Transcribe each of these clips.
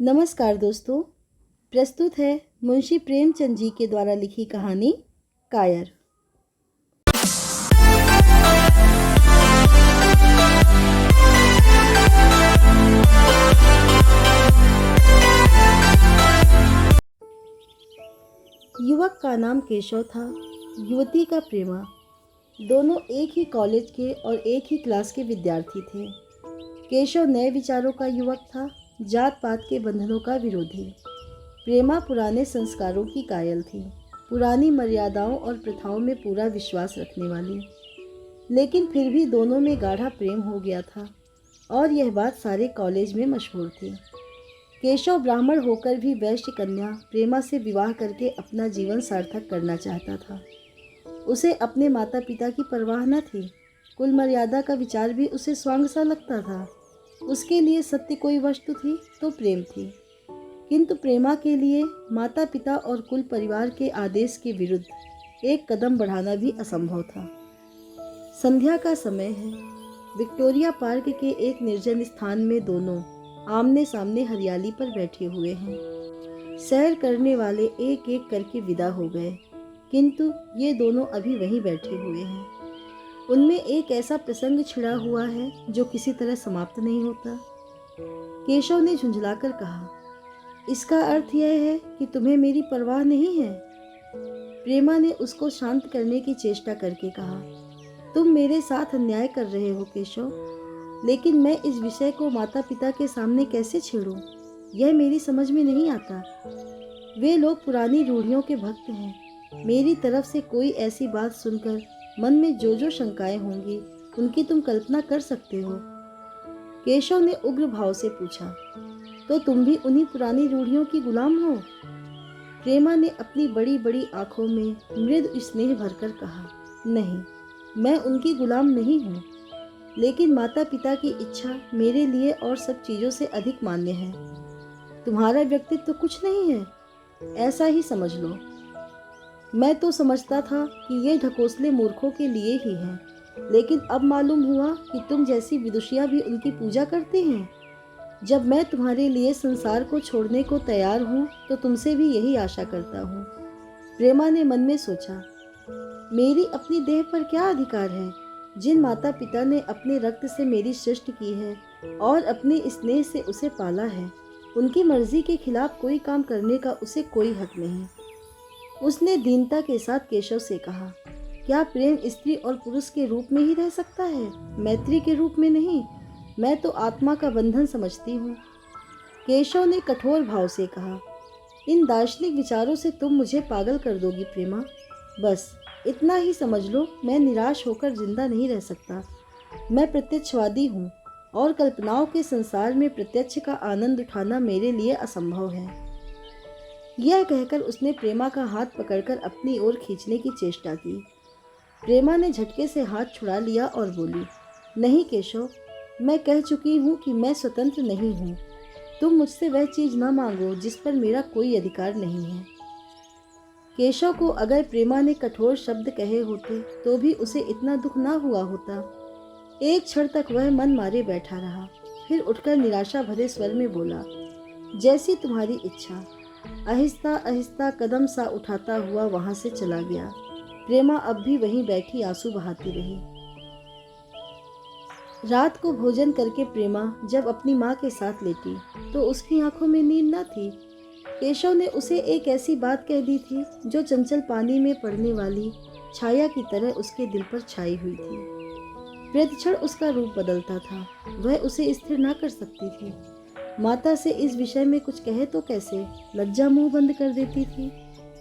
नमस्कार दोस्तों। प्रस्तुत है मुंशी प्रेमचंद जी के द्वारा लिखी कहानी कायर। युवक का नाम केशव था, युवती का प्रेमा। दोनों एक ही कॉलेज के और एक ही क्लास के विद्यार्थी थे। केशव नए विचारों का युवक था, जात पात के बंधनों का विरोधी। प्रेमा पुराने संस्कारों की कायल थी, पुरानी मर्यादाओं और प्रथाओं में पूरा विश्वास रखने वाली। लेकिन फिर भी दोनों में गाढ़ा प्रेम हो गया था और यह बात सारे कॉलेज में मशहूर थी। केशव ब्राह्मण होकर भी वैश्य कन्या प्रेमा से विवाह करके अपना जीवन सार्थक करना चाहता था। उसे अपने माता पिता की परवाह न थी, कुल मर्यादा का विचार भी उसे स्वांग सा लगता था। उसके लिए सत्य कोई वस्तु थी तो प्रेम थी, किंतु प्रेमा के लिए माता पिता और कुल परिवार के आदेश के विरुद्ध एक कदम बढ़ाना भी असंभव था। संध्या का समय है। विक्टोरिया पार्क के एक निर्जन स्थान में दोनों आमने सामने हरियाली पर बैठे हुए हैं। सैर करने वाले एक एक करके विदा हो गए, किंतु ये दोनों अभी वहीं बैठे हुए हैं। उनमें एक ऐसा प्रसंग छिड़ा हुआ है जो किसी तरह समाप्त नहीं होता। केशव ने झुंझलाकर कहा, इसका अर्थ यह है कि तुम्हें मेरी परवाह नहीं है। प्रेमा ने उसको शांत करने की चेष्टा करके कहा, तुम मेरे साथ अन्याय कर रहे हो केशव, लेकिन मैं इस विषय को माता पिता के सामने कैसे छेड़ूं, यह मेरी समझ में नहीं आता। वे लोग पुरानी रूढ़ियों के भक्त हैं। मेरी तरफ से कोई ऐसी बात सुनकर मन में जो जो शंकाएं होंगी उनकी तुम कल्पना कर सकते हो। केशव ने उग्र भाव से पूछा, तो तुम भी उन्हीं पुरानी रूढ़ियों की गुलाम हो? प्रेमा ने अपनी बड़ी बड़ी आंखों में मृदु स्नेह भरकर कहा, नहीं, मैं उनकी गुलाम नहीं हूँ, लेकिन माता पिता की इच्छा मेरे लिए और सब चीज़ों से अधिक मान्य है। तुम्हारा व्यक्तित्व तो कुछ नहीं है, ऐसा ही समझ लो। मैं तो समझता था कि ये ढकोसले मूर्खों के लिए ही हैं, लेकिन अब मालूम हुआ कि तुम जैसी विदुषियाँ भी उनकी पूजा करती हैं। जब मैं तुम्हारे लिए संसार को छोड़ने को तैयार हूँ तो तुमसे भी यही आशा करता हूँ। प्रेमा ने मन में सोचा, मेरी अपनी देह पर क्या अधिकार है? जिन माता पिता ने अपने रक्त से मेरी सृष्टि की है और अपने स्नेह से उसे पाला है, उनकी मर्जी के खिलाफ कोई काम करने का उसे कोई हक नहीं। उसने दीनता के साथ केशव से कहा, क्या प्रेम स्त्री और पुरुष के रूप में ही रह सकता है, मैत्री के रूप में नहीं? मैं तो आत्मा का बंधन समझती हूँ। केशव ने कठोर भाव से कहा, इन दार्शनिक विचारों से तुम मुझे पागल कर दोगी प्रेमा। बस इतना ही समझ लो, मैं निराश होकर जिंदा नहीं रह सकता। मैं प्रत्यक्षवादी हूँ और कल्पनाओं के संसार में प्रत्यक्ष का आनंद उठाना मेरे लिए असंभव है। यह कहकर उसने प्रेमा का हाथ पकड़कर अपनी ओर खींचने की चेष्टा की। प्रेमा ने झटके से हाथ छुड़ा लिया और बोली, नहीं केशव, मैं कह चुकी हूँ कि मैं स्वतंत्र नहीं हूँ। तुम मुझसे वह चीज़ न मांगो जिस पर मेरा कोई अधिकार नहीं है। केशव को अगर प्रेमा ने कठोर शब्द कहे होते तो भी उसे इतना दुख ना हुआ होता। एक क्षण तक वह मन मारे बैठा रहा, फिर उठकर निराशा भरे स्वर में बोला, जैसी तुम्हारी इच्छा। आहिस्ता आहिस्ता कदम सा उठाता हुआ वहां से चला गया। प्रेमा अब भी वहीं बैठी आंसू बहाती रही। रात को भोजन करके प्रेमा जब अपनी माँ के साथ लेटी तो उसकी आंखों में नींद न थी। केशव ने उसे एक ऐसी बात कह दी थी जो चंचल पानी में पड़ने वाली छाया की तरह उसके दिल पर छाई हुई थी। प्रतिक्षण उसका रूप बदलता था, वह उसे स्थिर न कर सकती थी। माता से इस विषय में कुछ कहे तो कैसे, लज्जा मुंह बंद कर देती थी।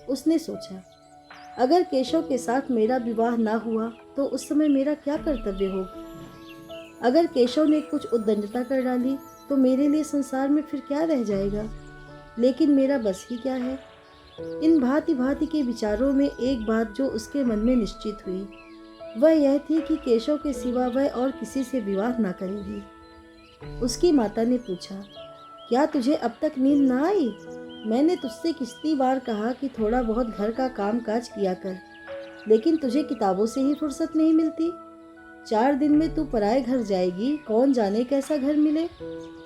उसने सोचा, अगर केशव के साथ मेरा विवाह ना हुआ तो उस समय मेरा क्या कर्तव्य होगा? अगर केशव ने कुछ उद्दंडता कर डाली तो मेरे लिए संसार में फिर क्या रह जाएगा? लेकिन मेरा बस ही क्या है? इन भांति भांति के विचारों में एक बात जो उसके मन में निश्चित हुई, वह यह थी कि केशव के सिवा वह और किसी से विवाह ना करेगी। उसकी माता ने पूछा, क्या तुझे अब तक नींद ना आई? मैंने तुझसे कितनी बार कहा कि थोड़ा बहुत घर का काम काज किया कर, लेकिन तुझे किताबों से ही फुर्सत नहीं मिलती। 4 दिन में तू पराए घर जाएगी, कौन जाने कैसा घर मिले।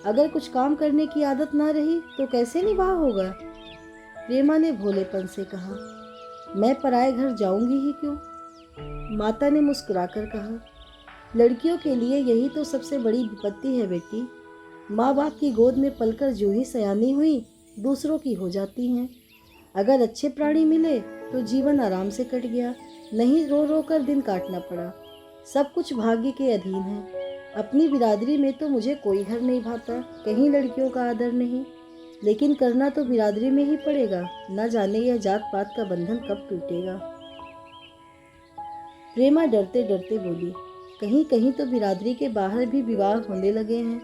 अगर कुछ काम करने की आदत ना रही तो कैसे निभाव होगा। प्रेमा ने भोलेपन से कहा, मैं पराए घर जाऊंगी ही क्यों। माता ने मुस्कुराकर कहा, लड़कियों के लिए यही तो सबसे बड़ी विपत्ति है बेटी। माँ बाप की गोद में पलकर जो ही सयानी हुई दूसरों की हो जाती हैं। अगर अच्छे प्राणी मिले तो जीवन आराम से कट गया, नहीं रो रो कर दिन काटना पड़ा। सब कुछ भाग्य के अधीन है। अपनी बिरादरी में तो मुझे कोई घर नहीं भाता, कहीं लड़कियों का आदर नहीं, लेकिन करना तो बिरादरी में ही पड़ेगा। न जाने यह जात पात का बंधन कब टूटेगा। प्रेमा डरते डरते बोली, कहीं कहीं तो बिरादरी के बाहर भी विवाह होने लगे हैं।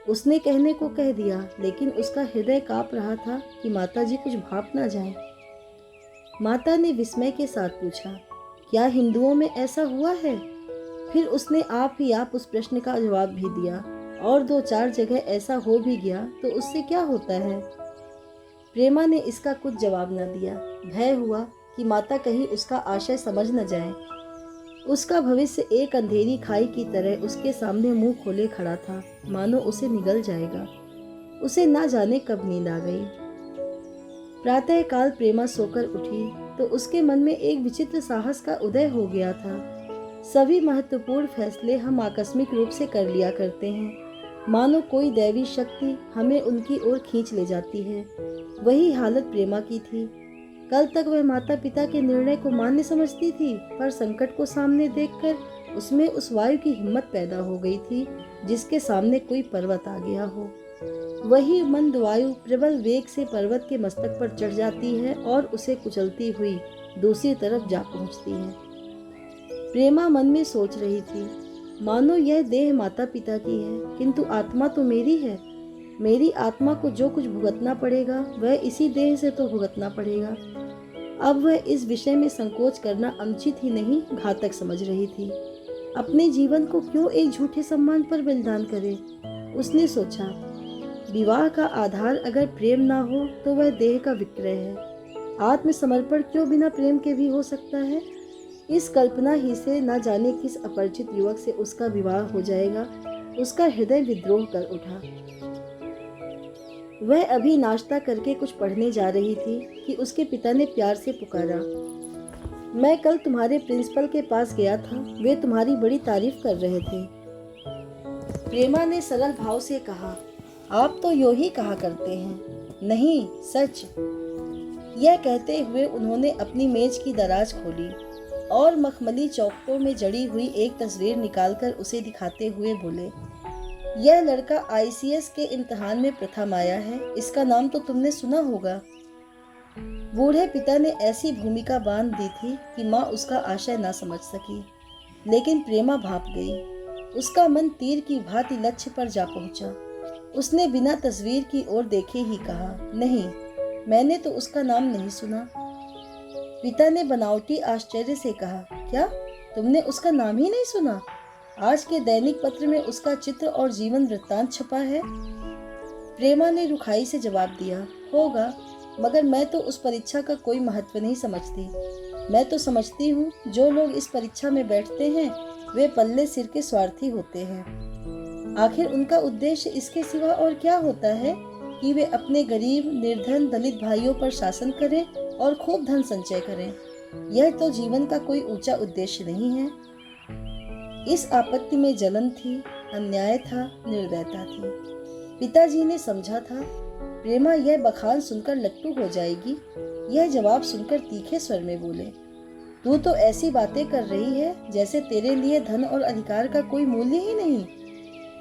उसने कहने को कह दिया, लेकिन उसका हृदय काँप रहा था कि माताजी कुछ भाप ना जाए। माता ने विस्मय के साथ पूछा, क्या हिंदुओं में ऐसा हुआ है। फिर उसने आप ही आप उस प्रश्न का जवाब भी दिया, और 2-4 जगह ऐसा हो भी गया तो उससे क्या होता है। प्रेमा ने इसका कुछ जवाब न दिया। भय हुआ कि माता कहीं उसका आशय समझ न जाए। उसका भविष्य एक अंधेरी खाई की तरह उसके सामने मुंह खोले खड़ा था, मानो उसे निगल जाएगा। उसे ना जाने कब नींद आ गई। प्रातःकाल प्रेमा सोकर उठी तो उसके मन में एक विचित्र साहस का उदय हो गया था। सभी महत्वपूर्ण फैसले हम आकस्मिक रूप से कर लिया करते हैं, मानो कोई दैवी शक्ति हमें उनकी ओर खींच ले जाती है। वही हालत प्रेमा की थी। कल तक वह माता पिता के निर्णय को मान्य समझती थी, पर संकट को सामने देखकर उसमें उस वायु की हिम्मत पैदा हो गई थी जिसके सामने कोई पर्वत आ गया हो। वही मंद वायु प्रबल वेग से पर्वत के मस्तक पर चढ़ जाती है और उसे कुचलती हुई दूसरी तरफ जा पहुंचती है। प्रेमा मन में सोच रही थी, मानो यह देह माता पिता की है, किंतु आत्मा तो मेरी है। मेरी आत्मा को जो कुछ भुगतना पड़ेगा वह इसी देह से तो भुगतना पड़ेगा। अब वह इस विषय में संकोच करना अनुचित ही नहीं, घातक समझ रही थी। अपने जीवन को क्यों एक झूठे सम्मान पर बलिदान करे। उसने सोचा, विवाह का आधार अगर प्रेम ना हो तो वह देह का विक्रय है। आत्मसमर्पण क्यों बिना प्रेम के भी हो सकता है। इस कल्पना ही से न जाने किस अपरिचित युवक से उसका विवाह हो जाएगा, उसका हृदय विद्रोह कर उठा। वह अभी नाश्ता करके कुछ पढ़ने जा रही थी कि उसके पिता ने प्यार से पुकारा, मैं कल तुम्हारे प्रिंसिपल के पास गया था, वे तुम्हारी बड़ी तारीफ कर रहे थे। प्रेमा ने सरल भाव से कहा, आप तो यूं ही कहा करते हैं। नहीं, सच। यह कहते हुए उन्होंने अपनी मेज की दराज खोली और मखमली चौकों में जड़ी हुई एक तस्वीर निकालकर उसे दिखाते हुए बोले, यह लड़का ICS के इम्तिहान में प्रथम आया है, इसका नाम तो तुमने सुना होगा। बूढ़े पिता ने ऐसी भूमिका बांध दी थी कि माँ उसका आशय ना समझ सकी, लेकिन प्रेमा भाप गई। उसका मन तीर की भांति लक्ष्य पर जा पहुंचा। उसने बिना तस्वीर की ओर देखे ही कहा, नहीं, मैंने तो उसका नाम नहीं सुना। पिता ने बनावटी आश्चर्य से कहा, क्या तुमने उसका नाम ही नहीं सुना। आज के दैनिक पत्र में उसका चित्र और जीवन वृत्तांत छपा है। प्रेमा ने रुखाई से जवाब दिया, होगा, मगर मैं तो उस परीक्षा का कोई महत्व नहीं समझती। मैं तो समझती हूँ जो लोग इस परीक्षा में बैठते हैं वे पल्ले सिर के स्वार्थी होते हैं। आखिर उनका उद्देश्य इसके सिवा और क्या होता है कि वे अपने गरीब, निर्धन, दलित भाइयों पर शासन करें और खूब धन संचय करें। यह तो जीवन का कोई ऊंचा उद्देश्य नहीं है। इस आपत्ति में जलन थी, अन्याय था, निर्दयता थी। पिताजी ने समझा था प्रेमा यह बखान सुनकर लट्टू हो जाएगी। यह जवाब सुनकर तीखे स्वर में बोले, तू तो ऐसी बातें कर रही है जैसे तेरे लिए धन और अधिकार का कोई मूल्य ही नहीं।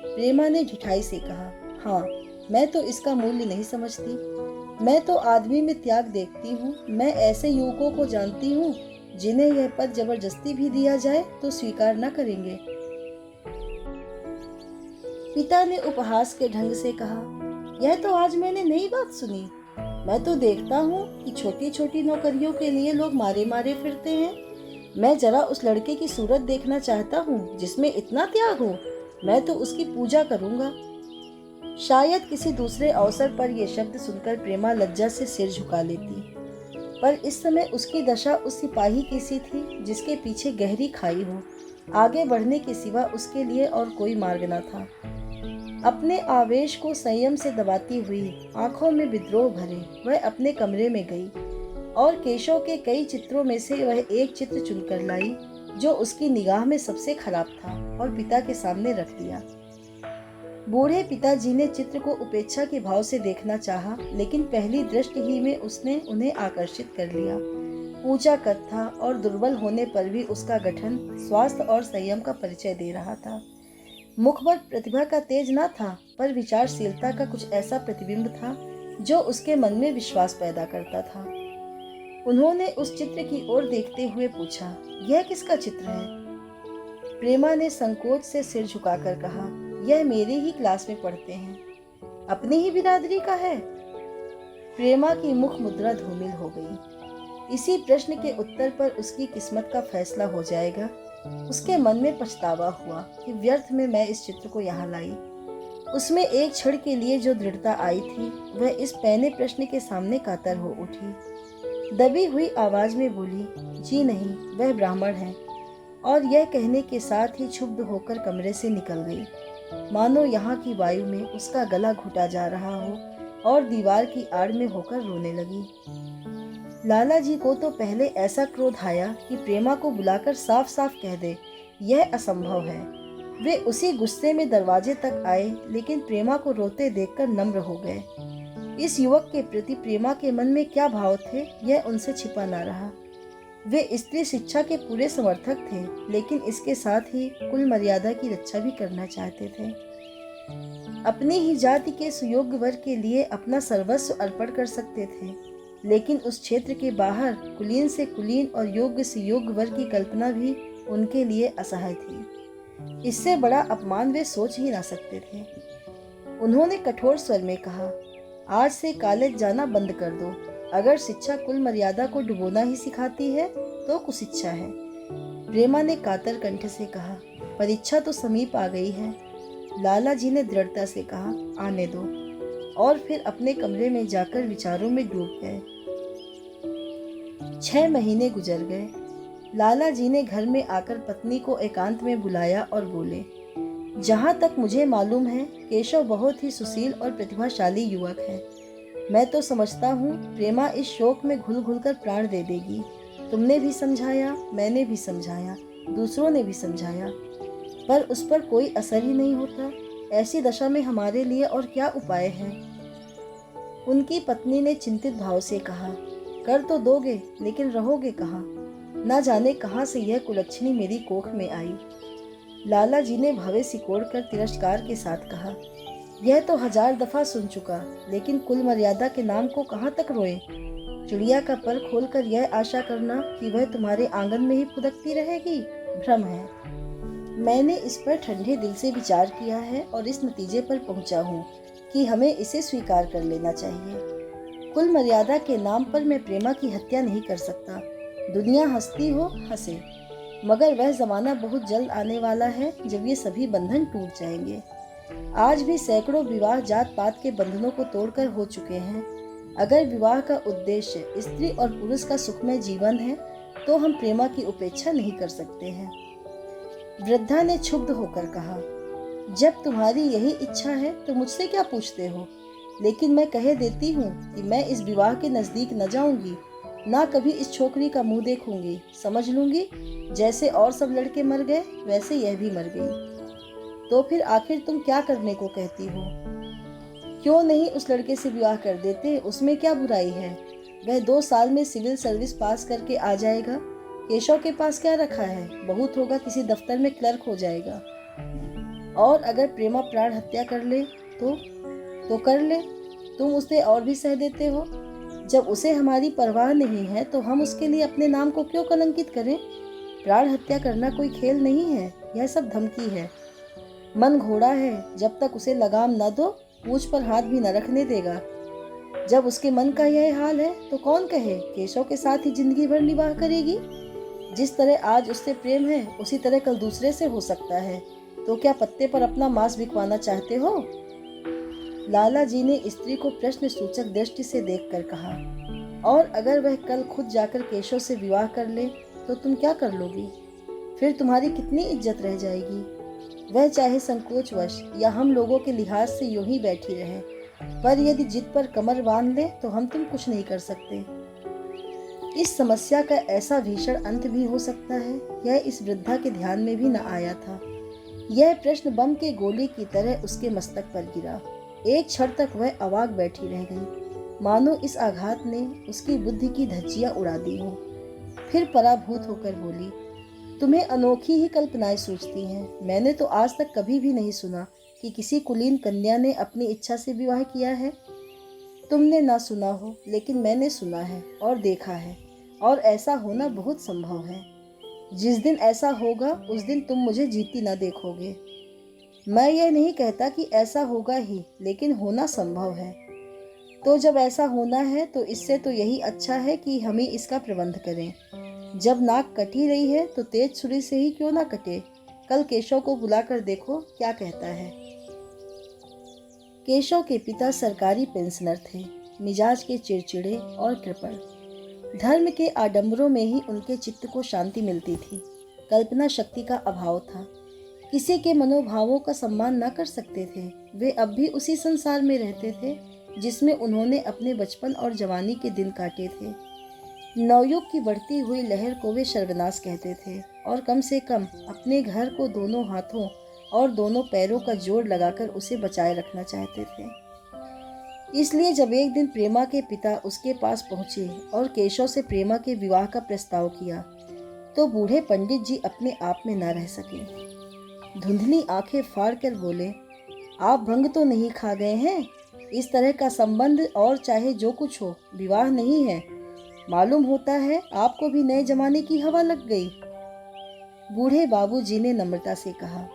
प्रेमा ने ढिठाई से कहा, हाँ, मैं तो इसका मूल्य नहीं समझती। मैं तो आदमी में त्याग देखती हूँ। मैं ऐसे युवकों को जानती हूँ जिन्हें यह पद जबरदस्ती भी दिया जाए तो स्वीकार न करेंगे। पिता ने उपहास के ढंग से कहा, यह तो आज मैंने नई बात सुनी। मैं तो देखता हूँ कि छोटी छोटी नौकरियों के लिए लोग मारे मारे फिरते हैं। मैं जरा उस लड़के की सूरत देखना चाहता हूँ जिसमें इतना त्याग हो। मैं तो उसकी पूजा करूँगा। शायद किसी दूसरे अवसर पर यह शब्द सुनकर प्रेमा लज्जा से सिर झुका लेती, पर इस समय उसकी दशा उस सिपाही की सी थी जिसके पीछे गहरी खाई हो। आगे बढ़ने के सिवा उसके लिए और कोई मार्ग न था। अपने आवेश को संयम से दबाती हुई, आंखों में विद्रोह भरे, वह अपने कमरे में गई और केशव के कई चित्रों में से वह एक चित्र चुनकर लाई जो उसकी निगाह में सबसे खराब था और पिता के सामने रख दिया। बूढ़े पिताजी ने चित्र को उपेक्षा के भाव से देखना चाहा, लेकिन पहली दृष्टि ही में उसने उन्हें आकर्षित कर लिया। ऊंचा कद था और दुर्बल होने पर भी उसका गठन स्वास्थ्य और संयम का परिचय दे रहा था। मुख पर प्रतिभा का तेज न था, पर विचारशीलता का कुछ ऐसा प्रतिबिंब था जो उसके मन में विश्वास पैदा करता था। उन्होंने उस चित्र की ओर देखते हुए पूछा, यह किसका चित्र है? प्रेमा ने संकोच से सिर झुकाकर कहा, यह मेरे ही क्लास में पढ़ते हैं। अपनी ही बिरादरी का है? प्रेमा की मुख मुद्रा धूमिल हो गई। इसी प्रश्न के उत्तर पर उसकी किस्मत का फैसला हो जाएगा। उसके मन में पछतावा हुआ कि व्यर्थ में मैं इस चित्र को यहाँ लाई। उसमें एक क्षण के लिए जो दृढ़ता आई थी, वह इस पैने प्रश्न के सामने कातर हो उठी। दबी हुई आवाज में बोली, जी नहीं, वह ब्राह्मण है। और यह कहने के साथ ही क्षुब्ध होकर कमरे से निकल गई, मानो यहाँ की वायु में उसका गला घुटा जा रहा हो, और दीवार की आड़ में होकर रोने लगी। लाला जी को तो पहले ऐसा क्रोध आया कि प्रेमा को बुलाकर साफ साफ कह दे, यह असंभव है। वे उसी गुस्से में दरवाजे तक आए, लेकिन प्रेमा को रोते देखकर नम्र हो गए। इस युवक के प्रति प्रेमा के मन में क्या भाव थे, यह उनसे छिपा ना रहा। वे स्त्री शिक्षा के पूरे समर्थक थे, लेकिन इसके साथ ही कुल मर्यादा की रक्षा भी करना चाहते थे। अपनी ही जाति के सुयोग्य वर्ग के लिए अपना सर्वस्व अर्पण कर सकते थे, लेकिन उस क्षेत्र के बाहर कुलीन से कुलीन और योग्य से योग्य वर्ग की कल्पना भी उनके लिए असहाय थी। इससे बड़ा अपमान वे सोच ही ना सकते थे। उन्होंने कठोर स्वर में कहा, आज से कॉलेज जाना बंद कर दो। अगर शिक्षा कुल मर्यादा को डुबोना ही सिखाती है तो कुशिक्षा है। प्रेमा ने कातर कंठ से कहा, परीक्षा तो समीप आ गई है। लाला जी ने दृढ़ता से कहा, आने दो, और फिर अपने कमरे में जाकर विचारों में डूब गए। 6 महीने गुजर गए। लाला जी ने घर में आकर पत्नी को एकांत में बुलाया और बोले, जहाँ तक मुझे मालूम है, केशव बहुत ही सुशील और प्रतिभाशाली युवक है। मैं तो समझता हूँ प्रेमा इस शोक में घुल घुल कर प्राण दे देगी। तुमने भी समझाया, मैंने भी समझाया, दूसरों ने भी समझाया, पर उस पर कोई असर ही नहीं होता। ऐसी दशा में हमारे लिए और क्या उपाय है? उनकी पत्नी ने चिंतित भाव से कहा, कर तो दोगे, लेकिन रहोगे कहाँ? ना जाने कहाँ से यह कुलच्छनी मेरी कोख में आई। लाला जी ने भवे सिकोड़ कर तिरस्कार के साथ कहा, यह तो 1000 दफा सुन चुका, लेकिन कुल मर्यादा के नाम को कहाँ तक रोए? चिड़िया का पर खोलकर यह आशा करना कि वह तुम्हारे आंगन में ही फुदकती रहेगी, भ्रम है। मैंने इस पर ठंडे दिल से विचार किया है और इस नतीजे पर पहुंचा हूँ कि हमें इसे स्वीकार कर लेना चाहिए। कुल मर्यादा के नाम पर मैं प्रेमा की हत्या नहीं कर सकता। दुनिया हंसती हो हंसे, मगर वह जमाना बहुत जल्द आने वाला है जब ये सभी बंधन टूट जाएंगे। आज भी सैकड़ों विवाह जात पात के बंधनों को तोड़कर हो चुके हैं। अगर विवाह का उद्देश्य स्त्री और पुरुष का सुखमय जीवन है, तो हम प्रेमा की उपेक्षा नहीं कर सकते हैं। वृद्धा ने क्षुब्ध होकर कहा, जब तुम्हारी यही इच्छा है तो मुझसे क्या पूछते हो? लेकिन मैं कह देती हूँ कि मैं इस विवाह के नजदीक न जाऊंगी, ना कभी इस छोकरी का मुंह देखूंगी। समझ लूंगी जैसे और सब लड़के मर गए, वैसे यह भी मर गई। तो फिर आखिर तुम क्या करने को कहती हो? क्यों नहीं उस लड़के से विवाह कर देते? उसमें क्या बुराई है? वह 2 साल में सिविल सर्विस पास करके आ जाएगा। केशव के पास क्या रखा है? बहुत होगा किसी दफ्तर में क्लर्क हो जाएगा। और अगर प्रेमा प्राण हत्या कर ले तो कर ले। तुम उसे और भी सह देते हो। जब उसे हमारी परवाह नहीं है तो हम उसके लिए अपने नाम को क्यों कलंकित करें? प्राण हत्या करना कोई खेल नहीं है, यह सब धमकी है। मन घोड़ा है, जब तक उसे लगाम न दो पूंछ पर हाथ भी न रखने देगा। जब उसके मन का यह हाल है तो कौन कहे केशव के साथ ही जिंदगी भर निवाह करेगी। जिस तरह आज उससे प्रेम है, उसी तरह कल दूसरे से हो सकता है। तो क्या पत्ते पर अपना मांस बिकवाना चाहते हो? लाला जी ने स्त्री को प्रश्न सूचक दृष्टि से देखकर कहा, और अगर वह कल खुद जाकर केशव से विवाह कर ले तो तुम क्या कर लोगी? फिर तुम्हारी कितनी इज्जत रह जाएगी। वह चाहे संकोचवश या हम लोगों के लिहाज से यूं ही बैठी रहे, पर यदि जिद पर कमर बांध ले तो हम तुम कुछ नहीं कर सकते। इस समस्या का ऐसा भीषण अंत भी हो सकता है, यह इस वृद्धा के ध्यान में भी न आया था। यह प्रश्न बम के गोली की तरह उसके मस्तक पर गिरा। एक क्षण तक वह अवाक बैठी रह गई, मानो इस आघात ने उसकी बुद्धि की धज्जियां उड़ा दी हो। फिर पराभूत होकर बोली, तुम्हें अनोखी ही कल्पनाएं सूझती हैं। मैंने तो आज तक कभी भी नहीं सुना कि किसी कुलीन कन्या ने अपनी इच्छा से विवाह किया है। तुमने ना सुना हो, लेकिन मैंने सुना है और देखा है, और ऐसा होना बहुत संभव है। जिस दिन ऐसा होगा उस दिन तुम मुझे जीती ना देखोगे। मैं यह नहीं कहता कि ऐसा होगा ही, लेकिन होना संभव है। तो जब ऐसा होना है तो इससे तो यही अच्छा है कि हम ही इसका प्रबंध करें। जब नाक कट ही रही है तो तेज छुरी से ही क्यों ना कटे। कल केशव को बुलाकर देखो क्या कहता है। केशव के पिता सरकारी पेंशनर थे, मिजाज के चिड़चिड़े और कृपण। धर्म के आडंबरों में ही उनके चित्त को शांति मिलती थी। कल्पना शक्ति का अभाव था, किसी के मनोभावों का सम्मान न कर सकते थे। वे अब भी उसी संसार में रहते थे जिसमें उन्होंने अपने बचपन और जवानी के दिन काटे थे। नवयुग की बढ़ती हुई लहर को वे सर्वनाश कहते थे, और कम से कम अपने घर को दोनों हाथों और दोनों पैरों का जोड़ लगाकर उसे बचाए रखना चाहते थे। इसलिए जब एक दिन प्रेमा के पिता उसके पास पहुंचे और केशव से प्रेमा के विवाह का प्रस्ताव किया, तो बूढ़े पंडित जी अपने आप में न रह सके। धुंधली आंखें फाड़ कर बोले, आप भंग तो नहीं खा गए हैं? इस तरह का संबंध और चाहे जो कुछ हो, विवाह नहीं है। मालूम होता है आपको भी नए जमाने की हवा लग गई। बूढ़े बाबूजी ने नम्रता से कहा,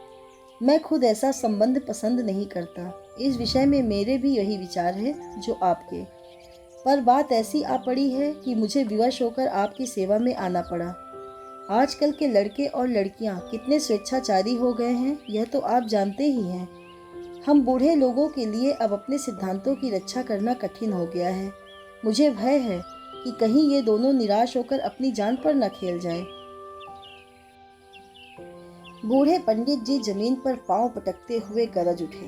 मैं खुद ऐसा संबंध पसंद नहीं करता। इस विषय में मेरे भी यही विचार है जो आपके, पर बात ऐसी आ पड़ी है कि मुझे विवश होकर आपकी सेवा में आना पड़ा। आजकल के लड़के और लड़कियां कितने स्वेच्छाचारी हो गए हैं, यह तो आप जानते ही हैं। हम बूढ़े लोगों के लिए अब अपने सिद्धांतों की रक्षा करना कठिन हो गया है। मुझे भय है कि कहीं ये दोनों निराश होकर अपनी जान पर न खेल जाएं। बूढ़े पंडित जी जमीन पर पांव पटकते हुए गरज उठे,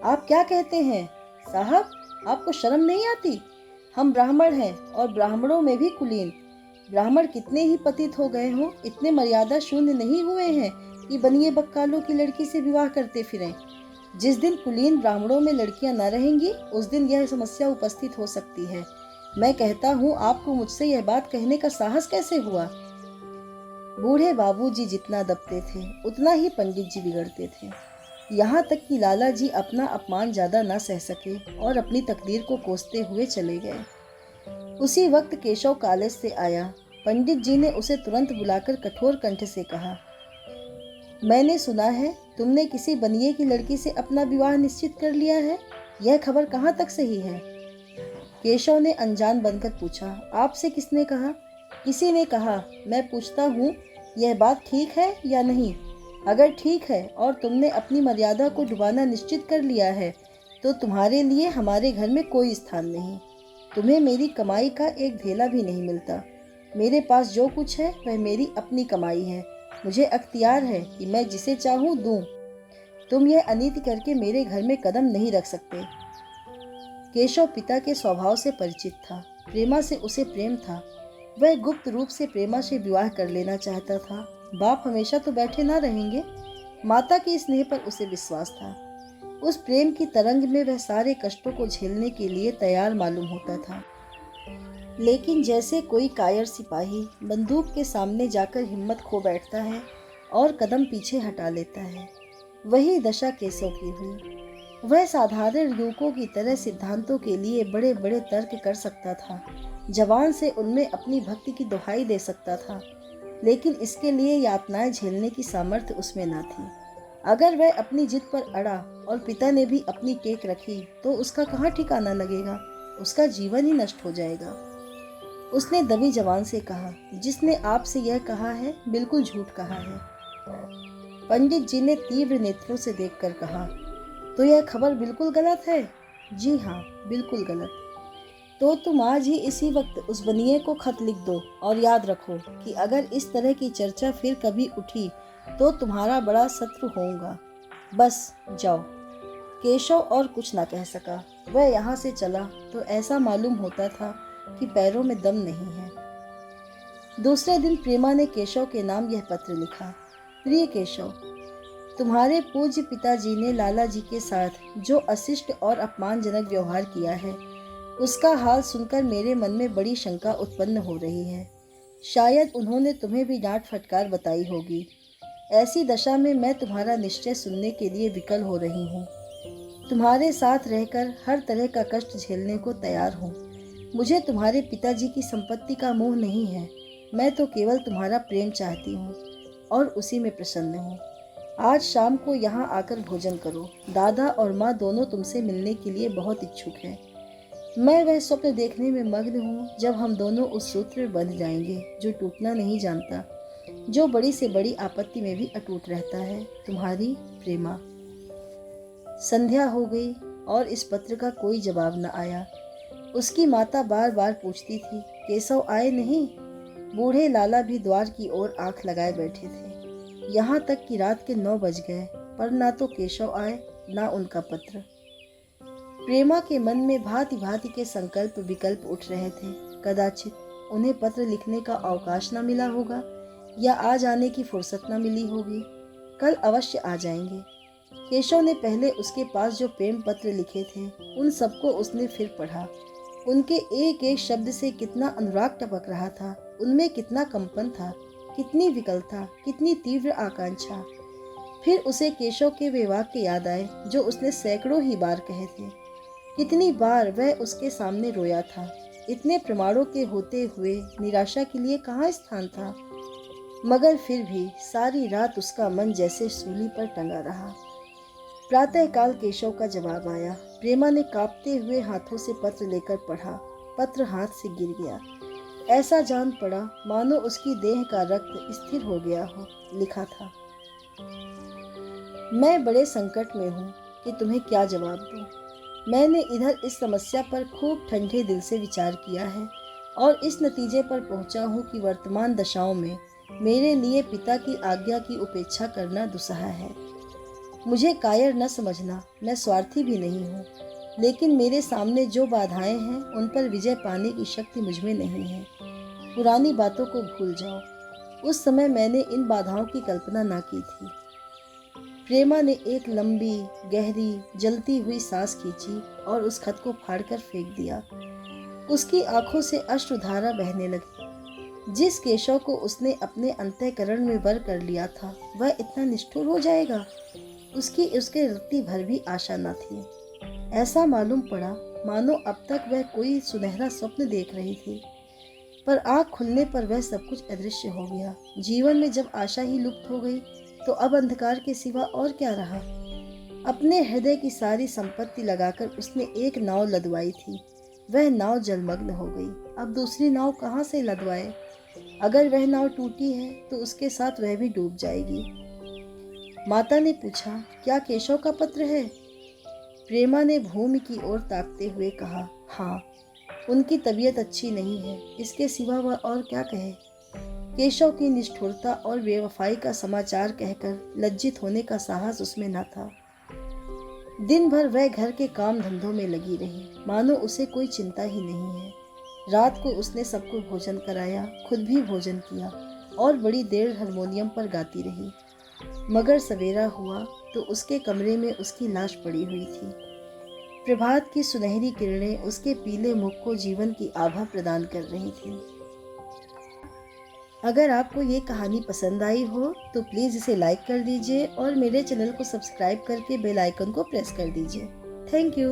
आप क्या कहते हैं साहब? आपको शर्म नहीं आती? हम ब्राह्मण हैं, और ब्राह्मणों में भी कुलीन। ब्राह्मण कितने ही पतित हो गए हों, इतने मर्यादा शून्य नहीं हुए हैं कि बनिए बक्कालों की लड़की से विवाह करते फिरें। जिस दिन कुलीन ब्राह्मणों में लड़कियां न रहेंगी, उस दिन यह समस्या उपस्थित हो सकती है। मैं कहता हूँ, आपको मुझसे यह बात कहने का साहस कैसे हुआ? बूढ़े बाबूजी जितना दबते थे, उतना ही पंडित जी बिगड़ते थे। यहाँ तक कि लाला जी अपना अपमान ज्यादा न सह सके और अपनी तकदीर को कोसते हुए चले गए। उसी वक्त केशव कॉलेज से आया। पंडित जी ने उसे तुरंत बुलाकर कठोर कंठ से कहा, मैंने सुना है तुमने किसी बनिए की लड़की से अपना विवाह निश्चित कर लिया है। यह खबर कहाँ तक सही है? केशव ने अनजान बनकर पूछा, आपसे किसने कहा? किसी ने कहा। मैं पूछता हूँ, यह बात ठीक है या नहीं? अगर ठीक है और तुमने अपनी मर्यादा को डुबाना निश्चित कर लिया है, तो तुम्हारे लिए हमारे घर में कोई स्थान नहीं। तुम्हें मेरी कमाई का एक धेला भी नहीं मिलता। मेरे पास जो कुछ है वह मेरी अपनी कमाई है। मुझे अख्तियार है कि मैं जिसे चाहूँ दूँ। तुम यह अनीति करके मेरे घर में कदम नहीं रख सकते। केशव पिता के स्वभाव से परिचित था। प्रेमा से उसे प्रेम था। वह गुप्त रूप से प्रेमा से विवाह कर लेना चाहता था। बाप हमेशा तो बैठे ना रहेंगे। माता के स्नेह पर उसे विश्वास था। उस प्रेम की तरंग में वह सारे कष्टों को झेलने के लिए तैयार मालूम होता था। लेकिन जैसे कोई कायर सिपाही बंदूक के सामने जाकर हिम्मत खो बैठता है और कदम पीछे हटा लेता है, वही दशा केशव की हुई। वह साधारण युवकों की तरह सिद्धांतों के लिए बड़े बड़े तर्क कर सकता था, जवान से उनमें अपनी भक्ति की दुहाई दे सकता था, लेकिन इसके लिए यातनाएं झेलने की सामर्थ्य उसमें न थी। अगर वह अपनी जिद पर अड़ा और पिता ने भी अपनी टेक रखी, तो उसका कहाँ ठिकाना लगेगा? उसका जीवन ही नष्ट हो जाएगा। उसने दबी जबान से कहा, जिसने आपसे यह कहा है बिल्कुल झूठ कहा है। पंडित जी ने तीव्र नेत्रों से देखकर कहा, तो यह खबर बिल्कुल गलत है? जी हाँ, बिल्कुल गलत। तो तुम आज ही इसी वक्त उस बनिए को खत लिख दो और याद रखो कि अगर इस तरह की चर्चा फिर कभी उठी तो तुम्हारा बड़ा शत्रु होऊंगा। बस जाओ। केशव और कुछ ना कह सका। वह यहाँ से चला तो ऐसा मालूम होता था कि पैरों में दम नहीं है। दूसरे दिन प्रेमा ने केशव के नाम यह पत्र लिखा। प्रिय केशव, तुम्हारे पूज्य पिताजी ने लाला जी के साथ जो अशिष्ट और अपमानजनक व्यवहार किया है, उसका हाल सुनकर मेरे मन में बड़ी शंका उत्पन्न हो रही है। शायद उन्होंने तुम्हें भी डांट फटकार बताई होगी। ऐसी दशा में मैं तुम्हारा निश्चय सुनने के लिए विकल हो रही हूँ। तुम्हारे साथ रहकर हर तरह का कष्ट झेलने को तैयार हूँ। मुझे तुम्हारे पिताजी की संपत्ति का मोह नहीं है। मैं तो केवल तुम्हारा प्रेम चाहती हूँ और उसी में प्रसन्न हूँ। आज शाम को यहाँ आकर भोजन करो। दादा और माँ दोनों तुमसे मिलने के लिए बहुत इच्छुक हैं। मैं वह स्वप्न देखने में मग्न हूँ जब हम दोनों उस सूत्र में बंध जाएंगे जो टूटना नहीं जानता, जो बड़ी से बड़ी आपत्ति में भी अटूट रहता है। तुम्हारी प्रेमा। संध्या हो गई और इस पत्र का कोई जवाब न आया। उसकी माता बार बार पूछती थी, केशव आए नहीं? बूढ़े लाला भी द्वार की ओर आंख लगाए बैठे थे। यहाँ तक कि रात के 9 बज गए, पर ना तो केशव आए ना उनका पत्र। प्रेमा के मन में भांति भांति के संकल्प विकल्प उठ रहे थे। कदाचित उन्हें पत्र लिखने का अवकाश न मिला होगा या आज आने की फुर्सत न मिली होगी। कल अवश्य आ जाएंगे। केशव ने पहले उसके पास जो प्रेम पत्र लिखे थे उन सबको उसने फिर पढ़ा। उनके एक एक शब्द से कितना अनुराग टपक रहा था, उनमें कितना कंपन था, कितनी विकलता, कितनी तीव्र आकांक्षा। फिर उसे केशव के वे वाक्य याद आए जो उसने सैकड़ों ही बार कहे थे। कितनी बार वह उसके सामने रोया था। इतने प्रमाणों के होते हुए निराशा के लिए कहाँ स्थान था। मगर फिर भी सारी रात उसका मन जैसे सूली पर टंगा रहा। प्रातःकाल केशव का जवाब आया। प्रेमा ने कांपते हुए हाथों से पत्र लेकर पढ़ा। पत्र हाथ से गिर गया। ऐसा जान पड़ा मानो उसकी देह का रक्त स्थिर हो गया हो। लिखा था, मैं बड़े संकट में हूँ कि तुम्हें क्या जवाब दूँ। मैंने इधर इस समस्या पर खूब ठंडे दिल से विचार किया है और इस नतीजे पर पहुँचा हूँ कि वर्तमान दशाओं में मेरे लिए पिता की आज्ञा की उपेक्षा करना दुस्सह है। मुझे कायर न समझना, मैं स्वार्थी भी नहीं हूँ, लेकिन मेरे सामने जो बाधाएं हैं उन पर विजय पाने की शक्ति मुझमें नहीं है। पुरानी बातों को भूल जाओ। उस समय मैंने इन बाधाओं की कल्पना ना की थी। प्रेमा ने एक लंबी, गहरी, जलती हुई सांस खींची और उस खत को फाड़कर फेंक दिया। उसकी आंखों से अश्रुधारा बहने लगी। जिस केशव को उसने अपने अंतःकरण में वर कर लिया था, वह इतना निष्ठुर हो जाएगा? उसकी उसके रत्ती भर भी आशा न थी। ऐसा मालूम पड़ा मानो अब तक वह कोई सुनहरा स्वप्न देख रही थी, पर आँख खुलने पर वह सब कुछ अदृश्य हो गया। जीवन में जब आशा ही लुप्त हो गई तो अब अंधकार के सिवा और क्या रहा। अपने हृदय की सारी संपत्ति लगाकर उसने एक नाव लदवाई थी। वह नाव जलमग्न हो गई। अब दूसरी नाव कहाँ से लदवाए? अगर वह नाव टूटी है तो उसके साथ वह भी डूब जाएगी। माता ने पूछा, क्या केशव का पत्र है? प्रेमा ने भूमि की ओर ताकते हुए कहा, हाँ, उनकी तबीयत अच्छी नहीं है, इसके सिवा वह और क्या कहे। केशव की निष्ठुरता और बेवफाई का समाचार कहकर लज्जित होने का साहस उसमें न था। दिन भर वह घर के काम धंधों में लगी रही, मानो उसे कोई चिंता ही नहीं है। रात को उसने सबको भोजन कराया, खुद भी भोजन किया और बड़ी देर हारमोनियम पर गाती रही। मगर सवेरा हुआ तो उसके कमरे में उसकी लाश पड़ी हुई थी। प्रभात की सुनहरी किरणें उसके पीले मुख को जीवन की आभा प्रदान कर रही थी। अगर आपको ये कहानी पसंद आई हो तो प्लीज़ इसे लाइक कर दीजिए और मेरे चैनल को सब्सक्राइब करके बेल आइकन को प्रेस कर दीजिए। Thank you.